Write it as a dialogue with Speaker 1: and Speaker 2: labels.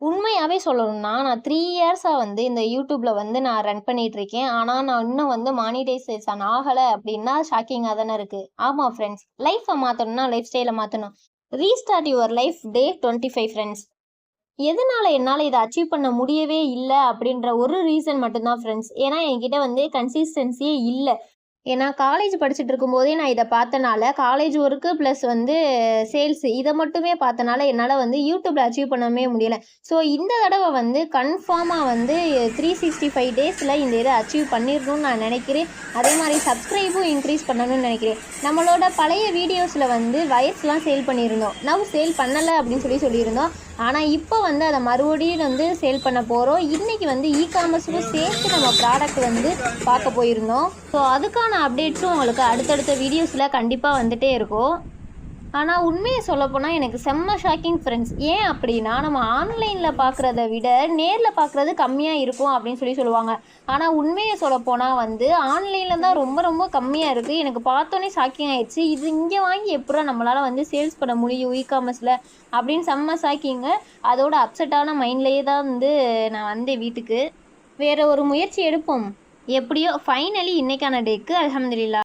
Speaker 1: உண்மையாவே சொல்லணும்னா, நான் 3 இயர்ஸா வந்து இந்த YouTubeல வந்து நான் ரன் பண்ணிட்டுருக்கேன். ஆனா, நான் இன்னும் வந்து மானிடைசேஷன் ஆகல அப்டின்னா ஷாக்கிங்கா தானே இருக்கு. ஆமா ஃப்ரெண்ட்ஸ். லைஃப்ப மாத்தணும்னா லைஃப் ஸ்டைல மாத்தணும். Restart your life day 25 friends. எதனால என்னால இத அச்சீவ் பண்ண முடியவே இல்ல அப்டின்ற ஒரு ரீசன் மட்டும் தான் ஃப்ரெண்ட்ஸ். ஏன்னா, என்கிட்ட வந்து கன்சிஸ்டன்சியே இல்ல. ஏன்னா காலேஜ் படிச்சுட்டு இருக்கும்போதே நான் இத பார்த்தனால, காலேஜ் ஒர்க்கு பிளஸ் வந்து சேல்ஸ் இத மட்டுமே பார்த்தனால, என்னால வந்து YouTubeல அச்சீவ் பண்ணவே முடியல. ஸோ இந்த தடவ வந்து கன்ஃபார்மா வந்து 365 டேஸ்ல இந்த இத அச்சீவ் பண்ணிரணும்னு நான் நெனைக்கிறேன். அதே மாரி சப்ஸ்கிரைபும் இன்க்ரீஸ் பண்ணணும்னு நெனைக்கிறேன். நம்மளோட பழைய வீடியோஸ்ல வந்து வயர்ஸ்லாம் சேல் பண்ணியிருந்தோம். நவ் சேல் பண்ணல அப்படின்னு சொல்லியிருந்தோம். ஆனா இப்ப வந்து அத மறுபடியும் வந்து சேல் பண்ண போறோம். இன்னைக்கு வந்து காமர்ஸுக்கும் சேர்த்து நம்ம ப்ராடக்ட் வந்து பார்க்க போயிருந்தோம். ஸோ அதுக்கான அப்டேட்ஸும் உங்களுக்கு அடுத்தடுத்த வீடியோஸ்ல கண்டிப்பா வந்துட்டே இருக்கும். ஆனா உண்மைய சொல்லப்போனா எனக்கு செம்ம ஷாக்கிங் ஃப்ரெண்ட்ஸ். ஏன் அப்படின்னா, நம்ம ஆன்லைன்ல பார்க்குறத விட நேர்ல பார்க்குறது கம்மியா இருக்கும் அப்படின்னு சொல்லுவாங்க. ஆனா உண்மைய சொல்லப்போனா வந்து ஆன்லைன்ல தான் ரொம்ப ரொம்ப கம்மியா இருக்கு. எனக்கு பார்த்தோனே ஷாக்கிங் ஆயிடுச்சு. இது இங்க வாங்கி எப்புட்றா நம்மளால வந்து சேல்ஸ் பண்ண முடியும் காமர்ஸ்ல அப்படின்னு செம்ம ஷாக்கிங்கு. அதோட அப்செட்டான மைண்ட்லயே தான் வந்து நான் வந்தேன் வீட்டுக்கு. வேற ஒரு முயற்சி எடுப்போம். எப்படியோ ஃபைனலி இன்னைக்கான டேக்கு அல்ஹம்துலில்லாஹ்.